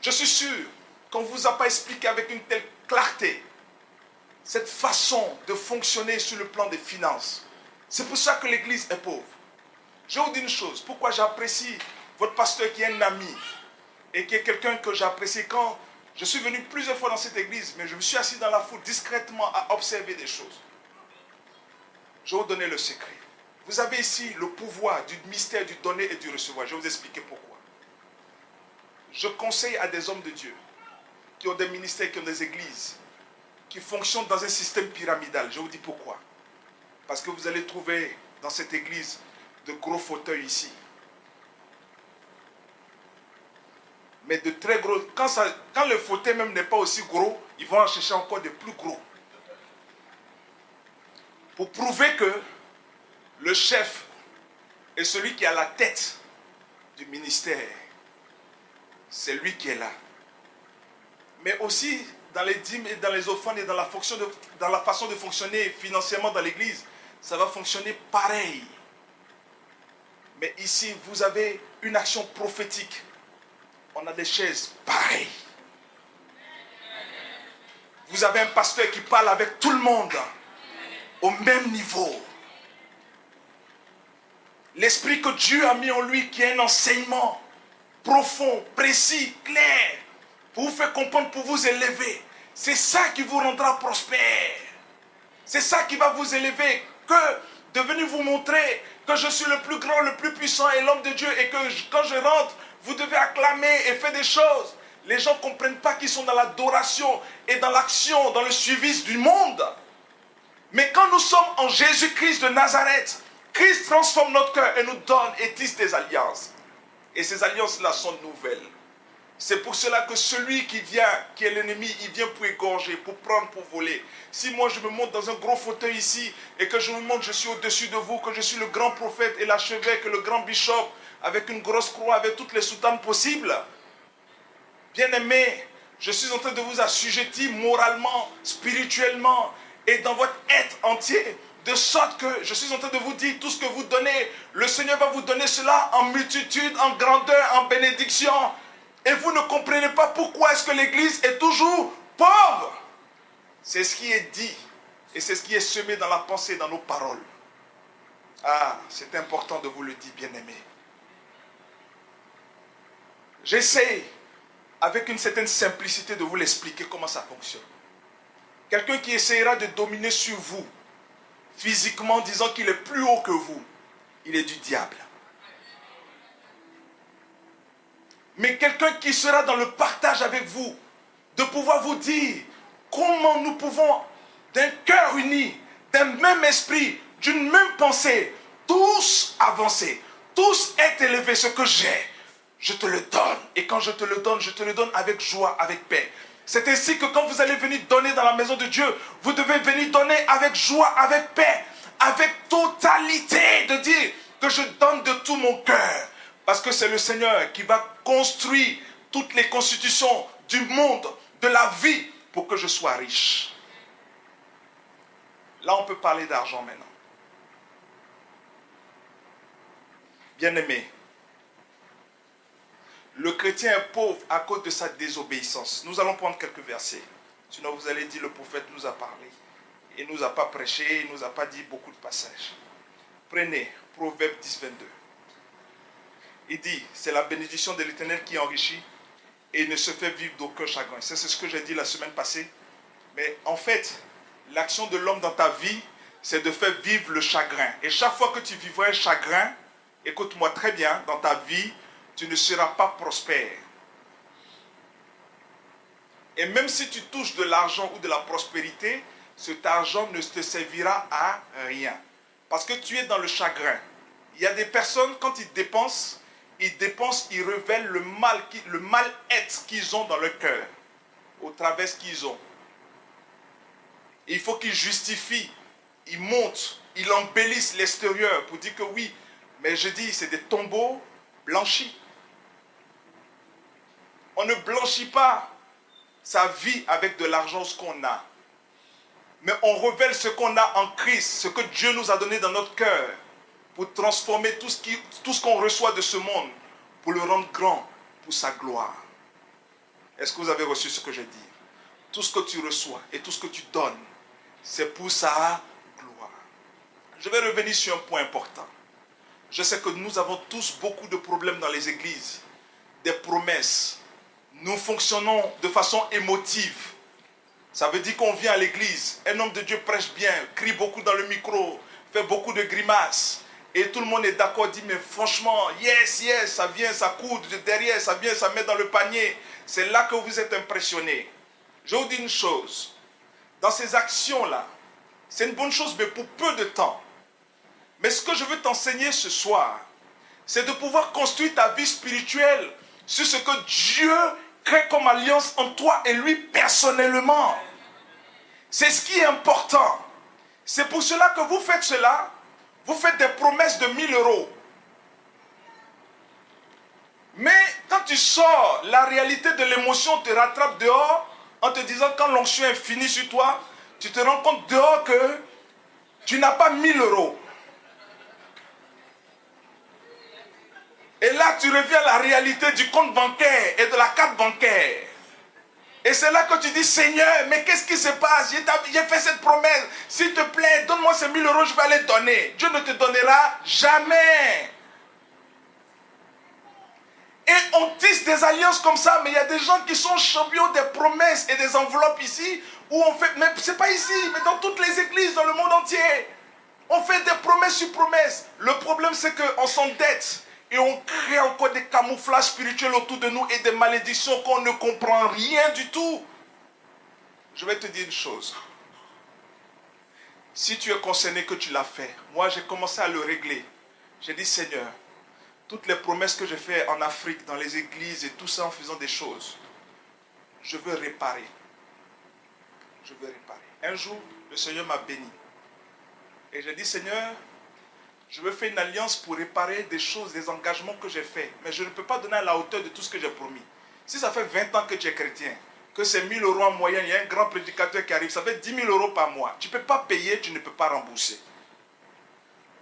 Je suis sûr qu'on ne vous a pas expliqué avec une telle clarté cette façon de fonctionner sur le plan des finances. C'est pour ça que l'église est pauvre. Je vais vous dire une chose. Pourquoi j'apprécie votre pasteur qui est un ami et qui est quelqu'un que j'apprécie quand je suis venu plusieurs fois dans cette église, mais je me suis assis dans la foule discrètement à observer des choses. Je vais vous donner le secret. Vous avez ici le pouvoir du mystère du donner et du recevoir. Je vais vous expliquer pourquoi. Je conseille à des hommes de Dieu qui ont des ministères, qui ont des églises, qui fonctionnent dans un système pyramidal. Je vous dis pourquoi. Parce que vous allez trouver dans cette église de gros fauteuils ici. Mais de très gros. Quand le fauteuil même n'est pas aussi gros, ils vont en chercher encore de plus gros. Pour prouver que le chef est celui qui a la tête du ministère. C'est lui qui est là. Mais aussi dans les dîmes et dans les offrandes et dans la façon de fonctionner financièrement dans l'église, ça va fonctionner pareil. Mais ici, vous avez une action prophétique. On a des chaises pareilles. Vous avez un pasteur qui parle avec tout le monde au même niveau. L'esprit que Dieu a mis en lui, qui est un enseignement profond, précis, clair, pour vous faire comprendre, pour vous élever. C'est ça qui vous rendra prospère. C'est ça qui va vous élever. Que de venir vous montrer que je suis le plus grand, le plus puissant et l'homme de Dieu. Et que quand je rentre, vous devez acclamer et faire des choses. Les gens ne comprennent pas qu'ils sont dans l'adoration et dans l'action, dans le suivi du monde. Mais quand nous sommes en Jésus-Christ de Nazareth, Christ transforme notre cœur et nous donne et tisse des alliances. Et ces alliances-là sont nouvelles. C'est pour cela que celui qui vient, qui est l'ennemi, il vient pour égorger, pour prendre, pour voler. Si moi je me monte dans un gros fauteuil ici et que je me montre, je suis au-dessus de vous, que je suis le grand prophète et l'archevêque, le grand bishop, avec une grosse croix, avec toutes les soutanes possibles. Bien-aimés, je suis en train de vous assujettir moralement, spirituellement et dans votre être entier. De sorte que je suis en train de vous dire tout ce que vous donnez, le Seigneur va vous donner cela en multitude, en grandeur, en bénédiction. Et vous ne comprenez pas pourquoi est-ce que l'Église est toujours pauvre. C'est ce qui est dit et c'est ce qui est semé dans la pensée, dans nos paroles. Ah, c'est important de vous le dire, bien-aimés. J'essaie, avec une certaine simplicité, de vous l'expliquer comment ça fonctionne. Quelqu'un qui essaiera de dominer sur vous, physiquement, disant qu'il est plus haut que vous, il est du diable. mais quelqu'un qui sera dans le partage avec vous, de pouvoir vous dire comment nous pouvons, d'un cœur uni, d'un même esprit, d'une même pensée, tous avancer, tous être élevés. Ce que j'ai, je te le donne. Et quand je te le donne avec joie, avec paix. C'est ainsi que quand vous allez venir donner dans la maison de Dieu, vous devez venir donner avec joie, avec paix, avec totalité, de dire que je donne de tout mon cœur. Parce que c'est le Seigneur qui va construire toutes les constitutions du monde, de la vie, pour que je sois riche. Là, on peut parler d'argent maintenant. Bien-aimé, le chrétien est pauvre à cause de sa désobéissance. Nous allons prendre quelques versets. Sinon, vous allez dire, le prophète nous a parlé. Il ne nous a pas prêché, il ne nous a pas dit beaucoup de passages. Prenez Proverbe 10, 22. Il dit, c'est la bénédiction de l'Éternel qui enrichit et ne se fait vivre d'aucun chagrin. C'est ce que j'ai dit la semaine passée. Mais en fait, l'action de l'homme dans ta vie, c'est de faire vivre le chagrin. Et chaque fois que tu vivras un chagrin, écoute-moi très bien, dans ta vie, tu ne seras pas prospère. Et même si tu touches de l'argent ou de la prospérité, cet argent ne te servira à rien. Parce que tu es dans le chagrin. Il y a des personnes, quand ils dépensent, ils révèlent le mal-être qu'ils ont dans leur cœur, au travers de ce qu'ils ont. Et il faut qu'ils justifient, ils montent, ils embellissent l'extérieur pour dire que oui, mais je dis, c'est des tombeaux blanchis. On ne blanchit pas sa vie avec de l'argent, ce qu'on a. Mais on révèle ce qu'on a en Christ, ce que Dieu nous a donné dans notre cœur, pour transformer tout ce qu'on reçoit de ce monde, pour le rendre grand, pour sa gloire. Est-ce que vous avez reçu ce que je dis? Tout ce que tu reçois et tout ce que tu donnes, c'est pour sa gloire. Je vais revenir sur un point important. Je sais que nous avons tous beaucoup de problèmes dans les églises, des promesses. Nous fonctionnons de façon émotive. Ça veut dire qu'on vient à l'église, un homme de Dieu prêche bien, crie beaucoup dans le micro, fait beaucoup de grimaces. Et tout le monde est d'accord, dit, mais franchement, yes, yes, ça vient, ça court de derrière, ça vient, ça met dans le panier. C'est là que vous êtes impressionnés. Je vous dis une chose, dans ces actions-là, c'est une bonne chose, mais pour peu de temps. Mais ce que je veux t'enseigner ce soir, c'est de pouvoir construire ta vie spirituelle sur ce que Dieu crée comme alliance entre toi et lui personnellement. C'est ce qui est important. C'est pour cela que vous faites cela. Vous faites des promesses de 1000 euros. Mais quand tu sors, la réalité de l'émotion te rattrape dehors en te disant quand l'onction est finie sur toi, tu te rends compte dehors que tu n'as pas 1000 euros. Et là, tu reviens à la réalité du compte bancaire et de la carte bancaire. Et c'est là que tu dis, Seigneur, mais qu'est-ce qui se passe? J'ai fait cette promesse. S'il te plaît, donne-moi ces 1000 euros, je vais les donner. Dieu ne te donnera jamais. Et on tisse des alliances comme ça, mais il y a des gens qui sont champions des promesses et des enveloppes ici, où on fait, mais c'est pas ici, mais dans toutes les églises, dans le monde entier. On fait des promesses sur promesses. Le problème, c'est qu'on s'endette. Et on crée encore des camouflages spirituels autour de nous et des malédictions qu'on ne comprend rien du tout. Je vais te dire une chose. Si tu es concerné que tu l'as fait, moi j'ai commencé à le régler. J'ai dit, Seigneur, toutes les promesses que j'ai faites en Afrique, dans les églises et tout ça en faisant des choses, je veux réparer. Je veux réparer. Un jour, le Seigneur m'a béni. Et j'ai dit, Seigneur, je veux faire une alliance pour réparer des choses, des engagements que j'ai faits. Mais je ne peux pas donner à la hauteur de tout ce que j'ai promis. Si ça fait 20 ans que tu es chrétien, que c'est 1000 euros en moyenne, il y a un grand prédicateur qui arrive, ça fait 10 000 euros par mois. Tu ne peux pas payer, tu ne peux pas rembourser.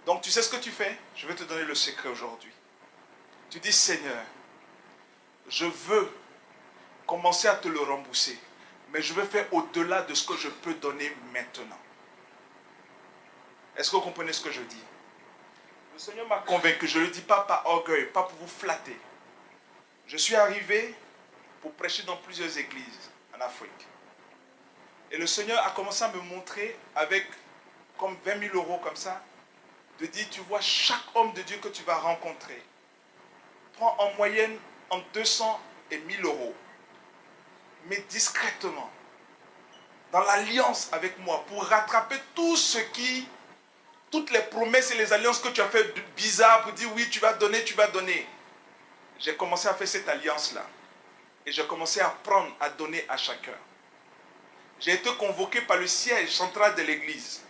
Donc tu sais ce que tu fais? Je vais te donner le secret aujourd'hui. Tu dis, Seigneur, je veux commencer à te le rembourser. Mais je veux faire au-delà de ce que je peux donner maintenant. Est-ce que vous comprenez ce que je dis? Le Seigneur m'a convaincu, je ne le dis pas par orgueil, pas pour vous flatter. Je suis arrivé pour prêcher dans plusieurs églises en Afrique. Et le Seigneur a commencé à me montrer avec comme 20 000 euros comme ça, de dire, tu vois, chaque homme de Dieu que tu vas rencontrer, prends en moyenne entre 200 et 1000 euros, mais discrètement, dans l'alliance avec moi, pour rattraper toutes les promesses et les alliances que tu as fait bizarres, pour dire oui, tu vas donner, tu vas donner. J'ai commencé à faire cette alliance-là. Et j'ai commencé à apprendre à donner à chacun. J'ai été convoqué par le siège central de l'église,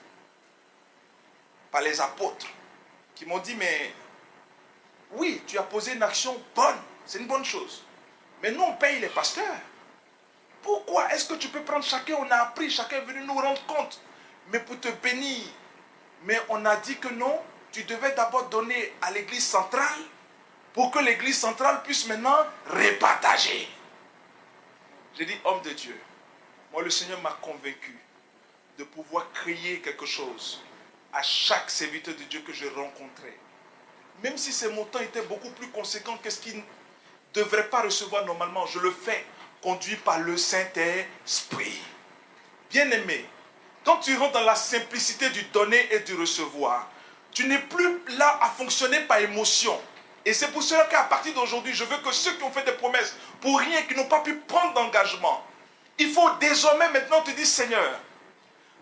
par les apôtres, qui m'ont dit, mais oui, tu as posé une action bonne, c'est une bonne chose. Mais nous, on paye les pasteurs. Pourquoi est-ce que tu peux prendre chacun? On a appris, chacun est venu nous rendre compte. Mais pour te bénir. Mais on a dit que non, tu devais d'abord donner à l'église centrale pour que l'église centrale puisse maintenant repartager. J'ai dit, homme de Dieu, moi le Seigneur m'a convaincu de pouvoir créer quelque chose à chaque serviteur de Dieu que je rencontrais. Même si ces montants étaient beaucoup plus conséquents que ce qu'il ne devrait pas recevoir normalement, je le fais, conduit par le Saint-Esprit. Bien-aimé, quand tu rentres dans la simplicité du donner et du recevoir, tu n'es plus là à fonctionner par émotion. Et c'est pour cela qu'à partir d'aujourd'hui, je veux que ceux qui ont fait des promesses pour rien, qui n'ont pas pu prendre d'engagement, il faut désormais maintenant te dire, Seigneur,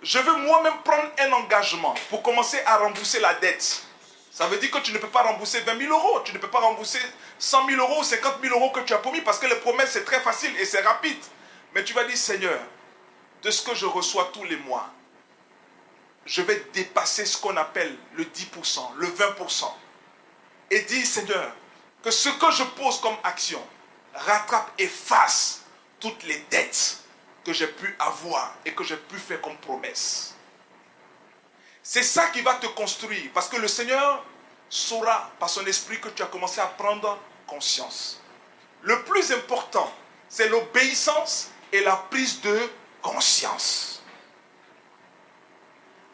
je veux moi-même prendre un engagement pour commencer à rembourser la dette. Ça veut dire que tu ne peux pas rembourser 20 000 euros, tu ne peux pas rembourser 100 000 euros ou 50 000 euros que tu as promis, parce que les promesses, c'est très facile et c'est rapide. Mais tu vas dire, Seigneur, de ce que je reçois tous les mois, je vais dépasser ce qu'on appelle le 10%, le 20%. Et dire, Seigneur, que ce que je pose comme action rattrape et efface toutes les dettes que j'ai pu avoir et que j'ai pu faire comme promesse. C'est ça qui va te construire, parce que le Seigneur saura par son esprit que tu as commencé à prendre conscience. Le plus important, c'est l'obéissance et la prise de conscience.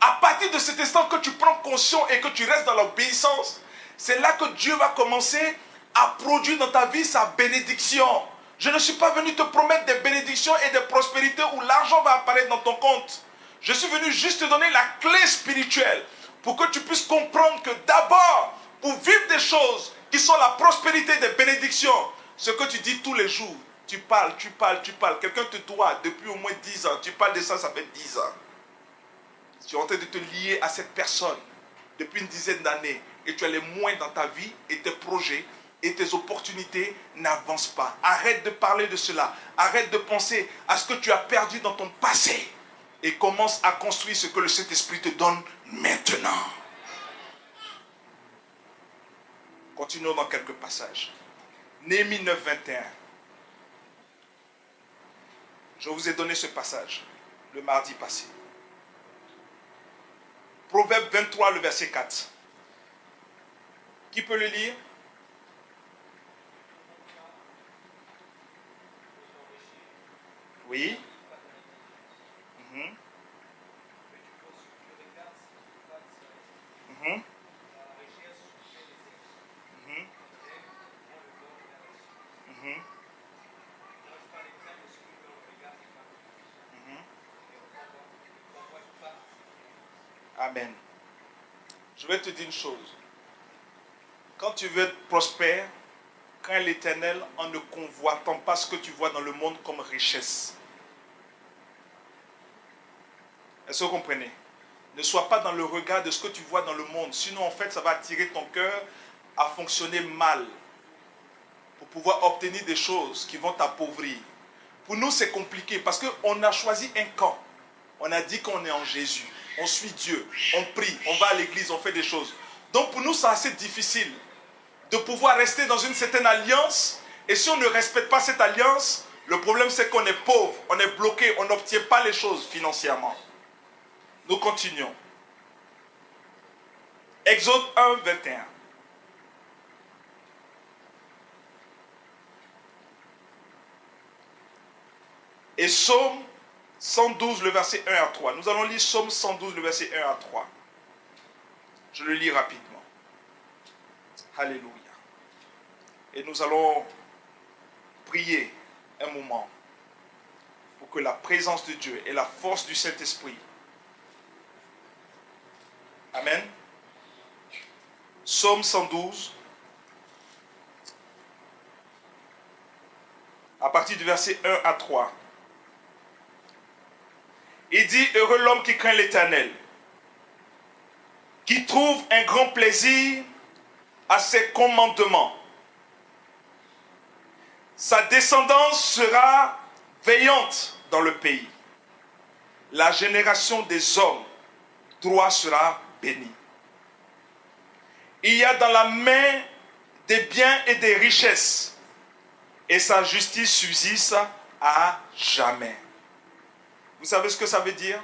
À partir de cet instant que tu prends conscience et que tu restes dans l'obéissance, c'est là que Dieu va commencer à produire dans ta vie sa bénédiction. Je ne suis pas venu te promettre des bénédictions et des prospérités où l'argent va apparaître dans ton compte. Je suis venu juste te donner la clé spirituelle pour que tu puisses comprendre que d'abord, pour vivre des choses qui sont la prospérité des bénédictions, ce que tu dis tous les jours, tu parles. Quelqu'un te doit depuis au moins 10 ans. Tu parles de ça, ça fait 10 ans. Tu es en train de te lier à cette personne depuis une dizaine d'années et tu as les moyens dans ta vie et tes projets et tes opportunités n'avancent pas. Arrête de parler de cela. Arrête de penser à ce que tu as perdu dans ton passé et commence à construire ce que le Saint-Esprit te donne maintenant. Continuons dans quelques passages. Néhémie 9, 21. Je vous ai donné ce passage le mardi passé. Proverbe 23, le verset 4. Qui peut le lire? Oui. Mhm. Mhm. Mhm. Mhm. Mhm. Amen. Je vais te dire une chose. Quand tu veux être prospère, crains l'Éternel en ne convoitant pas ce que tu vois dans le monde comme richesse. Est-ce que vous comprenez? Ne sois pas dans le regard de ce que tu vois dans le monde. Sinon, en fait, ça va attirer ton cœur à fonctionner mal pour pouvoir obtenir des choses qui vont t'appauvrir. Pour nous, c'est compliqué parce qu'on a choisi un camp. On a dit qu'on est en Jésus. On suit Dieu. On prie. On va à l'église. On fait des choses. Donc, pour nous, c'est assez difficile de pouvoir rester dans une certaine alliance. Et si on ne respecte pas cette alliance, le problème, c'est qu'on est pauvre. On est bloqué. On n'obtient pas les choses financièrement. Nous continuons. Exode 1, 21. Et Psaume 112, le verset 1 à 3. Nous allons lire Psaume 112, le verset 1 à 3. Je le lis rapidement. Alléluia. Et nous allons prier un moment pour que la présence de Dieu et la force du Saint-Esprit. Amen. Psaume 112. à partir du verset 1 à 3. Il dit, heureux l'homme qui craint l'Éternel, qui trouve un grand plaisir à ses commandements. Sa descendance sera veillante dans le pays. La génération des hommes droits sera bénie. Il y a dans la main des biens et des richesses, et sa justice subsiste à jamais. Vous savez ce que ça veut dire?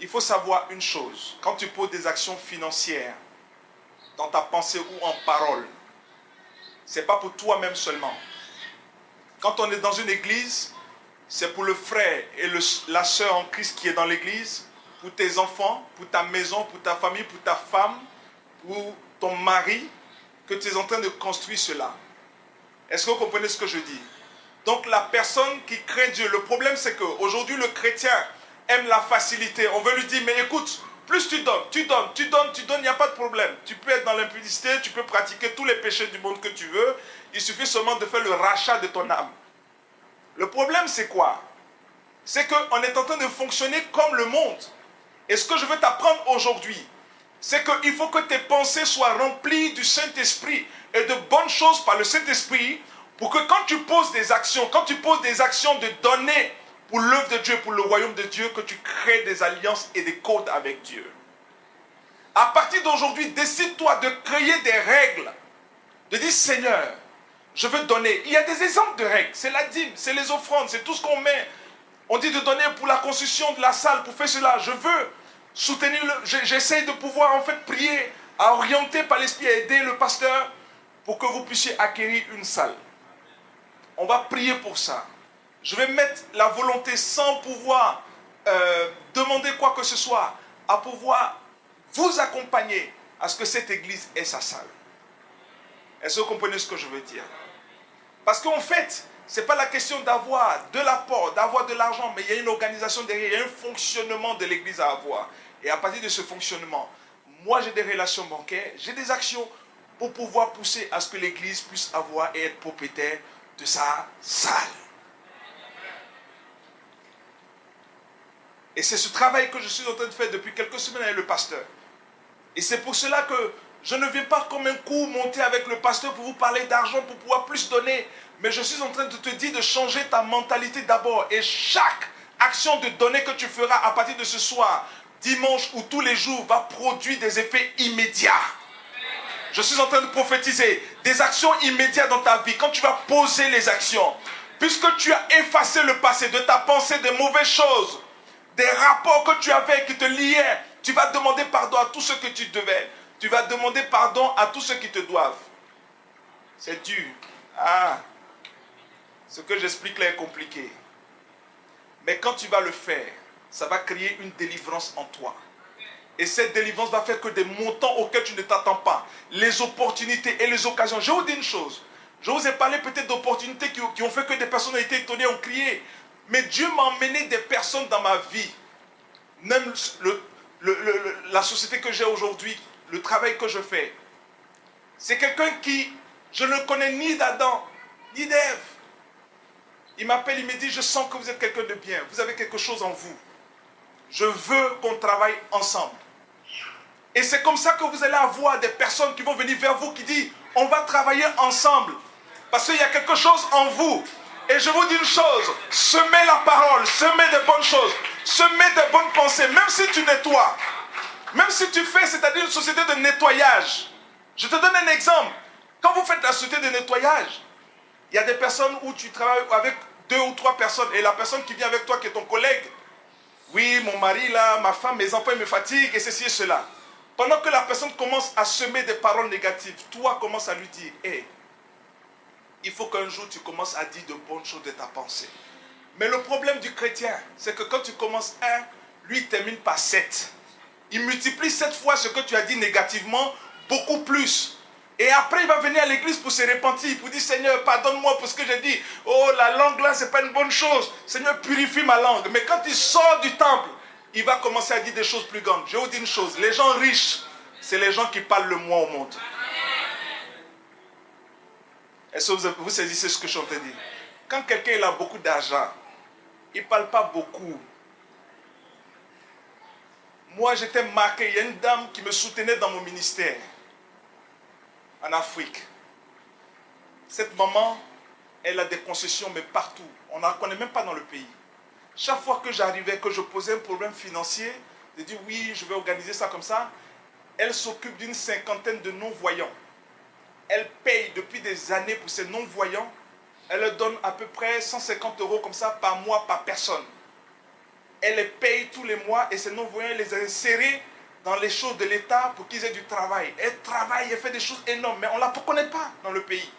Il faut savoir une chose. Quand tu poses des actions financières dans ta pensée ou en parole, ce n'est pas pour toi-même seulement. Quand on est dans une église, c'est pour le frère et la sœur en Christ qui est dans l'église, pour tes enfants, pour ta maison, pour ta famille, pour ta femme, pour ton mari, que tu es en train de construire cela. Est-ce que vous comprenez ce que je dis? Donc la personne qui craint Dieu, le problème c'est qu'aujourd'hui le chrétien aime la facilité. On veut lui dire, mais écoute, plus tu donnes, il n'y a pas de problème. Tu peux être dans l'impudicité, tu peux pratiquer tous les péchés du monde que tu veux. Il suffit seulement de faire le rachat de ton âme. Le problème c'est quoi? C'est qu'on est en train de fonctionner comme le monde. Et ce que je veux t'apprendre aujourd'hui, c'est qu'il faut que tes pensées soient remplies du Saint-Esprit et de bonnes choses par le Saint-Esprit, pour que quand tu poses des actions, de donner pour l'œuvre de Dieu, pour le royaume de Dieu, que tu crées des alliances et des codes avec Dieu. À partir d'aujourd'hui, décide-toi de créer des règles, de dire Seigneur, je veux donner. Il y a des exemples de règles, c'est la dîme, c'est les offrandes, c'est tout ce qu'on met. On dit de donner pour la construction de la salle, pour faire cela. Je veux soutenir, j'essaie de pouvoir en fait prier, à orienter par l'Esprit, à aider le pasteur pour que vous puissiez acquérir une salle. On va prier pour ça. Je vais mettre la volonté sans pouvoir demander quoi que ce soit, à pouvoir vous accompagner à ce que cette église ait sa salle. Est-ce que vous comprenez ce que je veux dire? Parce qu'en fait, ce n'est pas la question d'avoir de l'apport, d'avoir de l'argent, mais il y a une organisation derrière, il y a un fonctionnement de l'église à avoir. Et à partir de ce fonctionnement, moi j'ai des relations bancaires, j'ai des actions pour pouvoir pousser à ce que l'église puisse avoir et être propriétaire de sa salle. Et c'est ce travail que je suis en train de faire depuis quelques semaines avec le pasteur. Et c'est pour cela que je ne viens pas comme un coup monter avec le pasteur pour vous parler d'argent, pour pouvoir plus donner. Mais je suis en train de te dire de changer ta mentalité d'abord. Et chaque action de donner que tu feras à partir de ce soir, dimanche ou tous les jours, va produire des effets immédiats. Je suis en train de prophétiser des actions immédiates dans ta vie. Quand tu vas poser les actions, puisque tu as effacé le passé de ta pensée, des mauvaises choses, des rapports que tu avais qui te liaient, tu vas demander pardon à tous ceux que tu devais. Tu vas demander pardon à tous ceux qui te doivent. C'est dur. Ce que j'explique là est compliqué. Mais quand tu vas le faire, ça va créer une délivrance en toi. Et cette délivrance va faire que des montants auxquels tu ne t'attends pas, les opportunités et les occasions. Je vous dis une chose. Je vous ai parlé peut-être d'opportunités qui ont fait que des personnes ont été étonnées, ont crié. Mais Dieu m'a emmené des personnes dans ma vie. Même la société que j'ai aujourd'hui, le travail que je fais. C'est quelqu'un qui, je ne connais ni d'Adam, ni d'Ève. Il m'appelle, il me dit, je sens que vous êtes quelqu'un de bien. Vous avez quelque chose en vous. Je veux qu'on travaille ensemble. Et c'est comme ça que vous allez avoir des personnes qui vont venir vers vous qui disent, on va travailler ensemble. Parce qu'il y a quelque chose en vous. Et je vous dis une chose, semez la parole, semez des bonnes choses, semez des bonnes pensées, même si tu nettoies, même si tu fais, c'est-à-dire une société de nettoyage. Je te donne un exemple. Quand vous faites la société de nettoyage, il y a des personnes où tu travailles avec 2 ou 3 personnes, et la personne qui vient avec toi, qui est ton collègue, oui, mon mari là, ma femme, mes enfants, ils me fatiguent, et ceci et cela. Pendant que la personne commence à semer des paroles négatives, toi commence à lui dire, hey, il faut qu'un jour tu commences à dire de bonnes choses de ta pensée. Mais le problème du chrétien, c'est que quand tu commences 1, lui il termine par 7. Il multiplie 7 fois ce que tu as dit négativement, beaucoup plus. Et après il va venir à l'église pour se repentir, pour dire Seigneur, pardonne-moi pour ce que j'ai dit. Oh, la langue là, c'est pas une bonne chose. Seigneur, purifie ma langue. Mais quand il sort du temple, il va commencer à dire des choses plus grandes. Je vous dis une chose, les gens riches, c'est les gens qui parlent le moins au monde. Est-ce que vous saisissez ce que je suis en train de dire? Quand quelqu'un il a beaucoup d'argent, il ne parle pas beaucoup. Moi, j'étais marqué. Il y a une dame qui me soutenait dans mon ministère en Afrique. Cette maman, elle a des concessions, mais partout. On ne la connaît même pas dans le pays. Chaque fois que j'arrivais, que je posais un problème financier, je dis oui, je vais organiser ça comme ça. Elle s'occupe d'une 50aine de non-voyants. Elle paye depuis des années pour ces non-voyants. Elle leur donne à peu près 150 € comme ça par mois, par personne. Elle les paye tous les mois et ces non-voyants, elle les a insérés dans les choses de l'État pour qu'ils aient du travail. Elle travaille, elle fait des choses énormes, mais on ne la connaît pas dans le pays.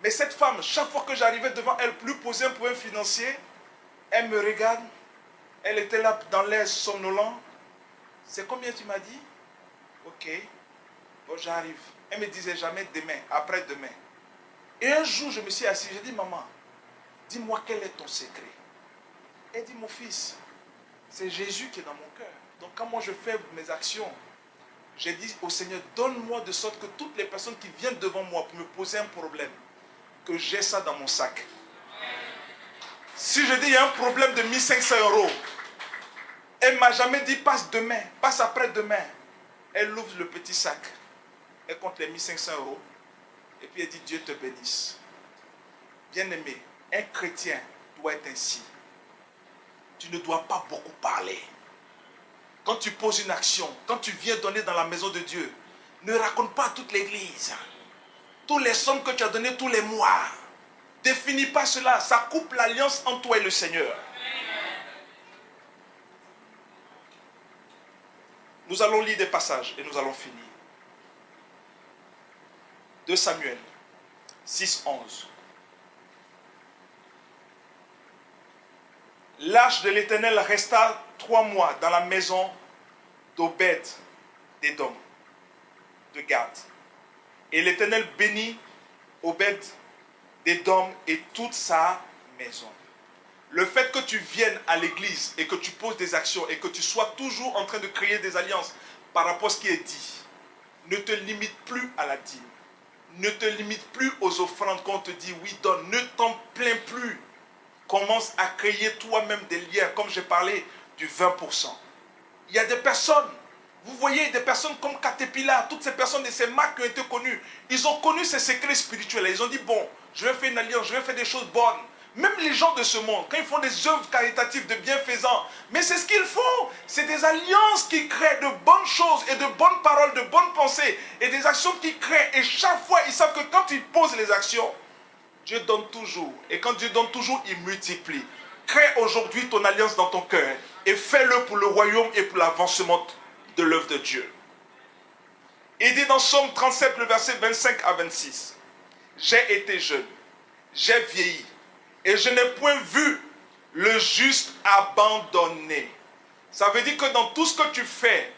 Mais cette femme, chaque fois que j'arrivais devant elle, plus poser un problème financier, elle me regarde, elle était là dans l'air somnolent. C'est combien tu m'as dit? Ok, bon j'arrive. Elle me disait jamais demain, après-demain. Et un jour, je me suis assis, j'ai dit, maman, dis-moi quel est ton secret. Elle dit, mon fils, c'est Jésus qui est dans mon cœur. Donc quand moi je fais mes actions, j'ai dit au Seigneur, donne-moi de sorte que toutes les personnes qui viennent devant moi pour me poser un problème, que j'ai ça dans mon sac. Si je dis, il y a un problème de 1500 €, elle ne m'a jamais dit, passe demain, passe après-demain. Elle ouvre le petit sac, elle compte les 1500 €, et puis elle dit, Dieu te bénisse. Bien-aimé, un chrétien doit être ainsi. Tu ne dois pas beaucoup parler. Quand tu poses une action, quand tu viens donner dans la maison de Dieu, ne raconte pas à toute l'église. Toutes les sommes que tu as données tous les mois. Définis pas cela. Ça coupe l'alliance entre toi et le Seigneur. Nous allons lire des passages et nous allons finir. 2 Samuel 6:11. L'arche de l'Éternel resta 3 mois dans la maison d'Obed-Édom, de Gad. Et l'Éternel bénit Obed-Édom et toute sa maison. Le fait que tu viennes à l'église et que tu poses des actions et que tu sois toujours en train de créer des alliances par rapport à ce qui est dit, ne te limite plus à la dîme. Ne te limite plus aux offrandes qu'on te dit oui, donne. Ne t'en plains plus. Commence à créer toi-même des liens, comme j'ai parlé du 20%. Il y a des personnes, vous voyez, des personnes comme Caterpillar, toutes ces personnes et ces marques qui ont été connues, ils ont connu ces secrets spirituels. Ils ont dit, bon, je vais faire une alliance, je vais faire des choses bonnes. Même les gens de ce monde, quand ils font des œuvres caritatives de bienfaisants, mais c'est ce qu'ils font. C'est des alliances qui créent de bonnes choses et de bonnes paroles, de bonnes pensées et des actions qui créent. Et chaque fois, ils savent que quand ils posent les actions, Dieu donne toujours. Et quand Dieu donne toujours, il multiplie. Crée aujourd'hui ton alliance dans ton cœur et fais-le pour le royaume et pour l'avancement de l'œuvre de Dieu. Il dit dans Somme 37, le verset 25 à 26. J'ai été jeune, j'ai vieilli et je n'ai point vu le juste abandonné. Ça veut dire que dans tout ce que tu fais,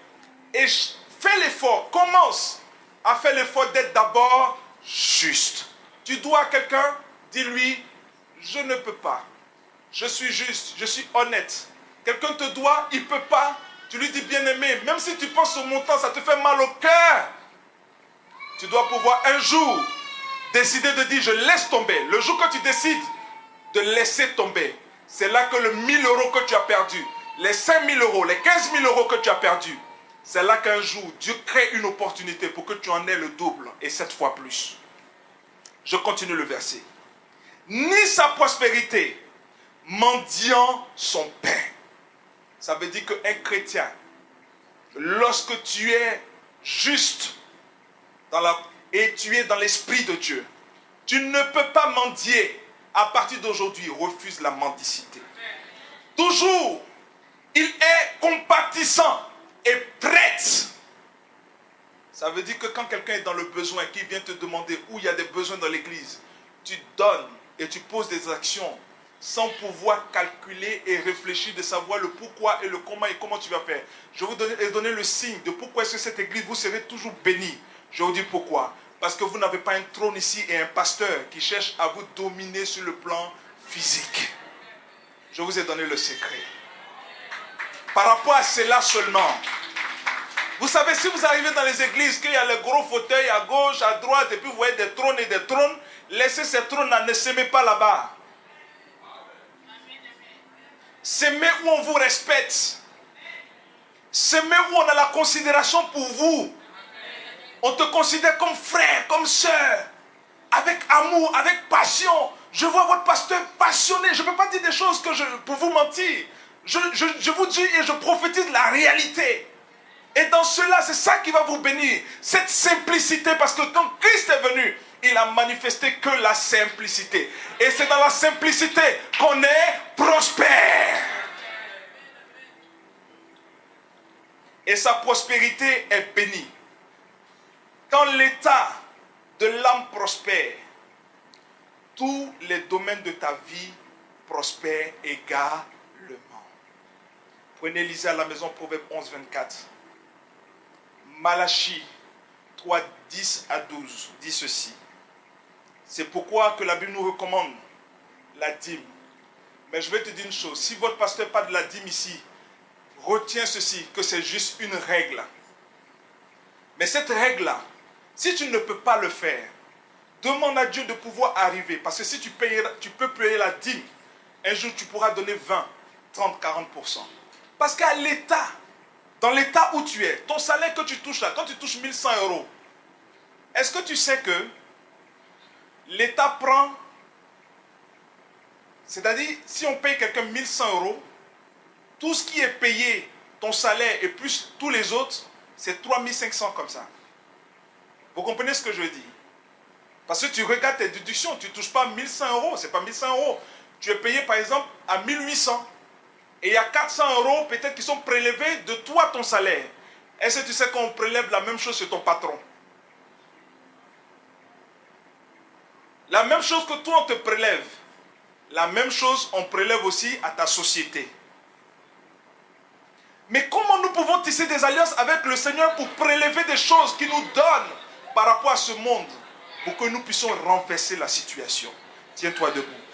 et fais l'effort, commence à faire l'effort d'être d'abord juste. Tu dois à quelqu'un, dis-lui, je ne peux pas. Je suis juste, je suis honnête. Quelqu'un te doit, il ne peut pas. Tu lui dis, bien-aimé, même si tu penses au montant, ça te fait mal au cœur. Tu dois pouvoir un jour décider de dire, je laisse tomber. Le jour que tu décides de laisser tomber, c'est là que le 1000 € que tu as perdu, les 5000 €, les 15 000 € que tu as perdu, c'est là qu'un jour, Dieu crée une opportunité pour que tu en aies le double et 7 fois plus. Je continue le verset. Ni sa prospérité, mendiant son pain. Ça veut dire qu'un chrétien, lorsque tu es juste et tu es dans l'esprit de Dieu, tu ne peux pas mendier. À partir d'aujourd'hui, refuse la mendicité. Toujours, il est compatissant et prêt. Ça veut dire que quand quelqu'un est dans le besoin, qu'il vient te demander où il y a des besoins dans l'église, tu donnes et tu poses des actions sans pouvoir calculer et réfléchir de savoir le pourquoi et le comment et comment tu vas faire. Je vais vous donner le signe de pourquoi est-ce que cette église, vous serez toujours bénis. Je vous dis pourquoi. Parce que vous n'avez pas un trône ici et un pasteur qui cherche à vous dominer sur le plan physique. Je vous ai donné le secret. Par rapport à cela seulement, vous savez, si vous arrivez dans les églises, qu'il y a les gros fauteuils à gauche, à droite, et puis vous voyez des trônes et des trônes, laissez ces trônes-là, ne s'aimez pas là-bas. Semer où on vous respecte. Semer où on a la considération pour vous. On te considère comme frère, comme soeur. Avec amour, avec passion. Je vois votre pasteur passionné. Je ne peux pas dire des choses pour vous mentir. Je vous dis et je prophétise la réalité. Et dans cela, c'est ça qui va vous bénir. Cette simplicité, parce que quand Christ est venu, il a manifesté que la simplicité. Et c'est dans la simplicité qu'on est prospère. Et sa prospérité est bénie. Quand l'état de l'âme prospère, tous les domaines de ta vie prospèrent également. Prenez, lisez à la maison Proverbe 11, 24. Malachie 3, 10 à 12 dit ceci. C'est pourquoi que la Bible nous recommande la dîme. Mais je vais te dire une chose. Si votre pasteur parle de la dîme ici, retiens ceci, que c'est juste une règle. Mais cette règle-là, si tu ne peux pas le faire, demande à Dieu de pouvoir arriver. Parce que si tu peux payer la dîme, un jour tu pourras donner 20, 30, 40%. Parce qu'à l'état, dans l'état où tu es, ton salaire que tu touches là, quand tu touches 1100 €, est-ce que tu sais que l'État prend, c'est-à-dire si on paye quelqu'un 1100 €, tout ce qui est payé, ton salaire et plus tous les autres, c'est 3500 comme ça. Vous comprenez ce que je dis? Parce que tu regardes tes déductions, tu ne touches pas 1100 €, ce n'est pas 1100 €. Tu es payé par exemple à 1800. Et il y a 400 € peut-être qui sont prélevés de toi, ton salaire. Est-ce que tu sais qu'on prélève la même chose sur ton patron? La même chose que toi on te prélève. La même chose on prélève aussi à ta société. Mais comment nous pouvons tisser des alliances avec le Seigneur pour prélever des choses qu'il nous donne par rapport à ce monde, pour que nous puissions renverser la situation? Tiens-toi debout.